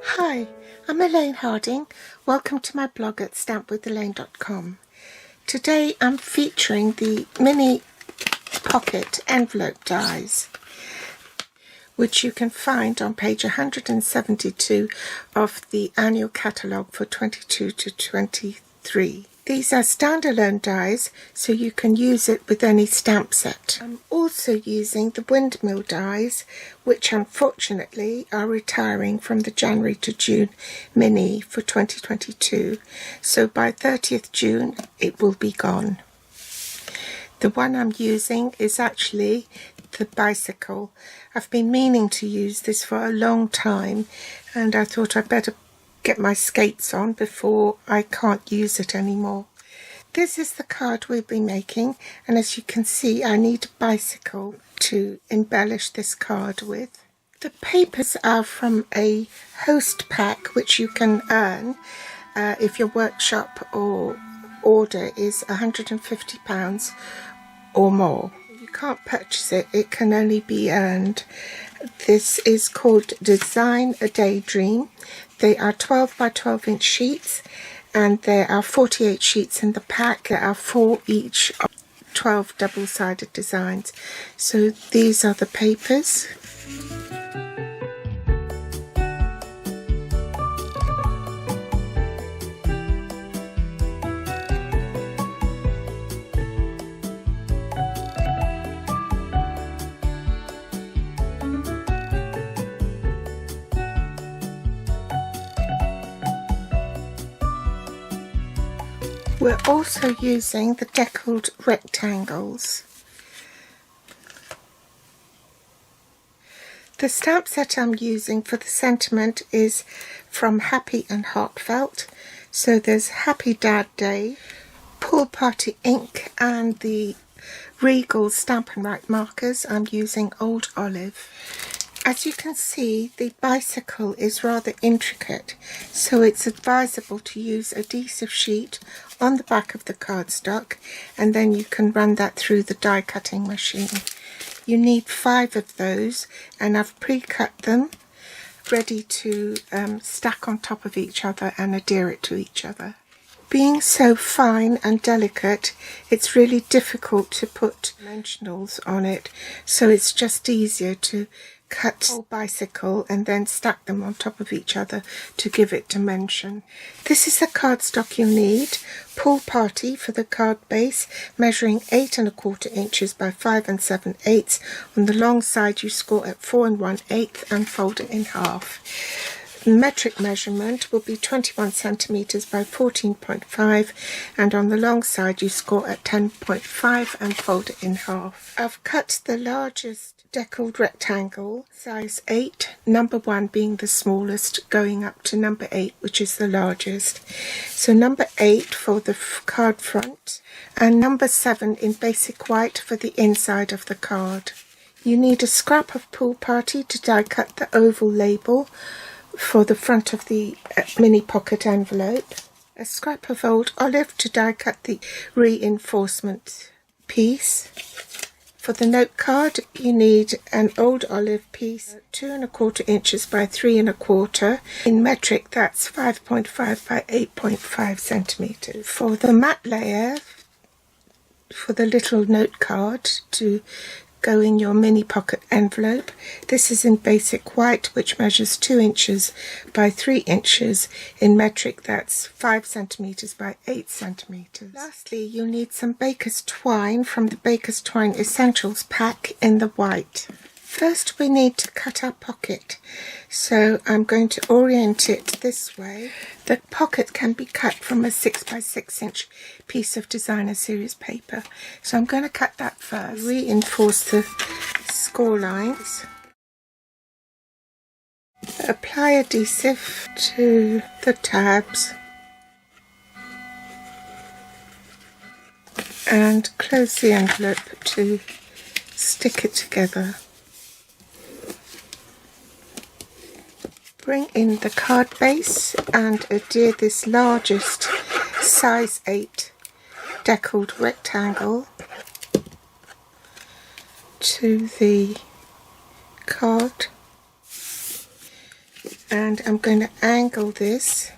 Hi, I'm Elaine Harding. Welcome to my blog at stampwithelaine.com. Today I'm featuring the mini pocket envelope dies, which you can find on page 172 of the annual catalogue for 22 to 23. These are standalone dies, so you can use it with any stamp set. I'm also using the windmill dies, which unfortunately are retiring from the January to June mini for 2022. So by 30th June, it will be gone. The one I'm using is actually the bicycle. I've been meaning to use this for a long time, and I thought I'd better get my skates on before I can't use it anymore. This is the card we'll be making, and as you can see I need a bicycle to embellish this card with. The papers are from a host pack which you can earn if your workshop or order is £150 or more. You can't purchase it, it can only be earned. This is called Design a Daydream. They are 12 by 12 inch sheets, and there are 48 sheets in the pack. There are 4 each of 12 double-sided designs. So these are the papers. We're also using the deckled rectangles. The stamp set I'm using for the sentiment is from Happy and Heartfelt. So there's Happy Dad Day, Pool Party ink, and the Regal Stamp and Write markers. I'm using Old Olive. As you can see, the bicycle is rather intricate, so it's advisable to use adhesive sheet on the back of the cardstock, and then you can run that through the die cutting machine. You need 5 of those, and I've pre-cut them ready to stack on top of each other and adhere it to each other. Being so fine and delicate, it's really difficult to put dimensionals on it, so it's just easier to cut the whole bicycle and then stack them on top of each other to give it dimension. This is the cardstock you need. Pool Party for the card base, measuring 8 1/4 inches by 5 7/8. On the long side you score at 4 1/8 and fold it in half. The metric measurement will be 21 centimeters by 14.5, and on the long side you score at 10.5 and fold it in half. I've cut the largest deckled rectangle, size 8, number 1 being the smallest, going up to number 8, which is the largest. So number 8 for the card front, and number 7 in basic white for the inside of the card. You need a scrap of Pool Party to die cut the oval label for the front of the mini pocket envelope, a scrap of Old Olive to die cut the reinforcement piece. For the note card you need an Old Olive piece, 2 1/4 inches by 3 1/4. In metric that's 5.5 by 8.5 centimeters. For the matte layer, for the little note card to go in your mini pocket envelope, this is in basic white, which measures 2 inches by 3 inches. In metric that's 5 centimeters by 8 centimeters. Lastly, you'll need some baker's twine from the Baker's Twine Essentials pack in the white. First we need to cut our pocket, so I'm going to orient it this way. The pocket can be cut from a 6 by 6 inch piece of designer series paper, so I'm going to cut that first. Reinforce the score lines. Apply adhesive to the tabs and close the envelope to stick it together. Bring in the card base and adhere this largest size 8 deckled rectangle to the card. and I'm going to angle this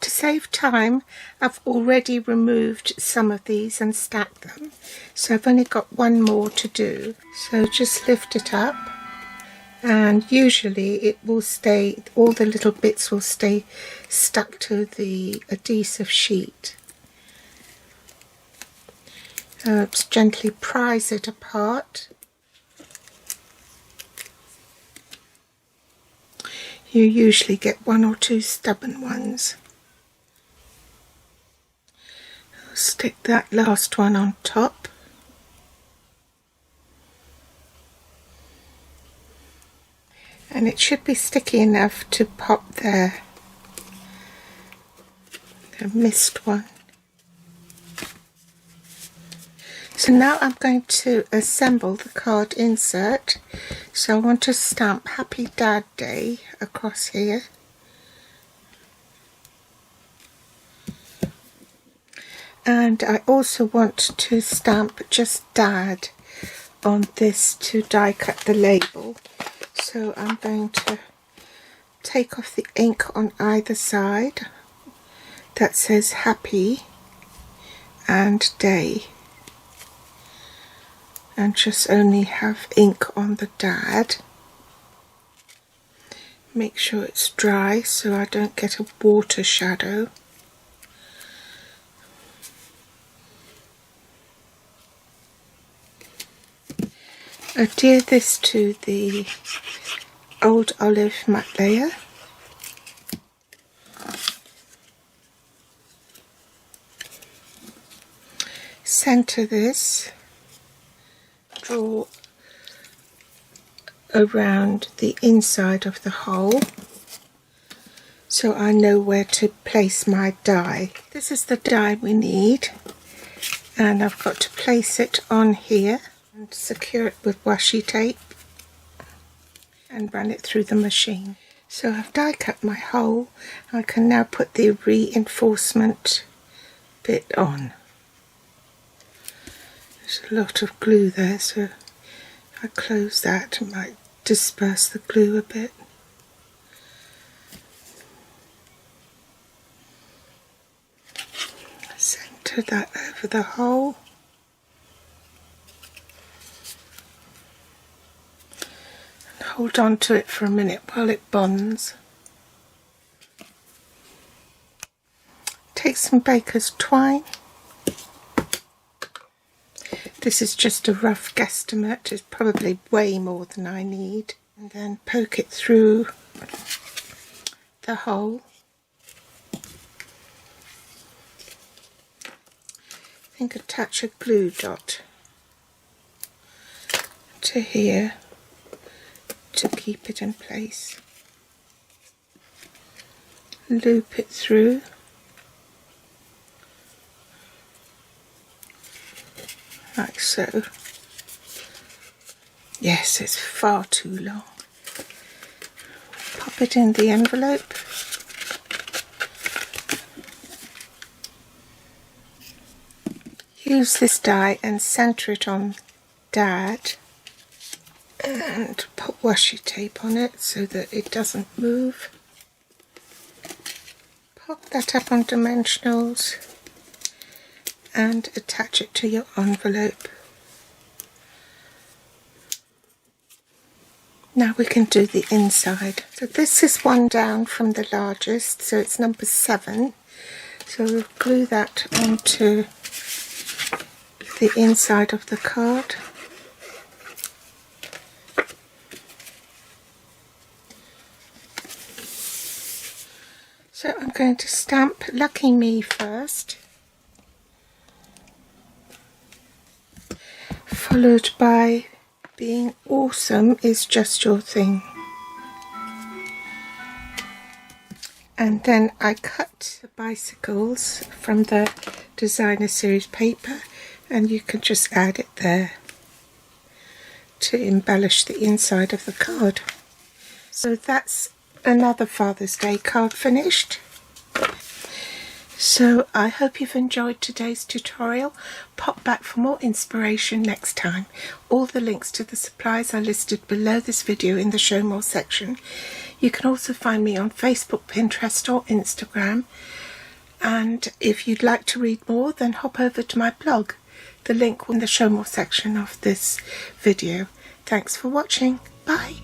to save time. I've already removed some of these and stacked them, so I've only got one more to do. So just lift it up, and usually it will stay, all the little bits will stay stuck to the adhesive sheet. Just gently prise it apart. You usually get one or two stubborn ones. I'll stick that last one on top. And it should be sticky enough to pop there. I missed one. So now I'm going to assemble the card insert. So I want to stamp Happy Dad Day across here. And I also want to stamp just Dad on this to die cut the label. So I'm going to take off the ink on either side that says Happy and Day, and just only have ink on the Dad. Make sure it's dry so I don't get a water shadow. Adhere this to the old olive matte layer. Centre this. Draw around the inside of the hole so I know where to place my die. This is the die we need, and I've got to place it on here and secure it with washi tape and run it through the machine. So I've die cut my hole. I can now put the reinforcement bit on. There's a lot of glue there, so if I close that, it might disperse the glue a bit. Centre that over the hole. And hold on to it for a minute while it bonds. Take some baker's twine. This is just a rough guesstimate, it's probably way more than I need. And then poke it through the hole. I think attach a glue dot to here to keep it in place. Loop it through. Like so. Yes, it's far too long. Pop it in the envelope. Use this die and centre it on Dad and put washi tape on it so that it doesn't move. Pop that up on dimensionals and attach it to your envelope. Now we can do the inside. So this is one down from the largest, so it's number 7. So we'll glue that onto the inside of the card. So I'm going to stamp Lucky Me first, followed by Being Awesome is Just Your Thing. And then I cut the bicycles from the designer series paper, and you can just add it there to embellish the inside of the card. So that's another Father's Day card finished. So I hope you've enjoyed today's tutorial. Pop back for more inspiration next time. All the links to the supplies are listed below this video in the Show More section. You can also find me on Facebook, Pinterest or Instagram. And if you'd like to read more, then hop over to my blog. The link in the Show More section of this video. Thanks for watching. Bye.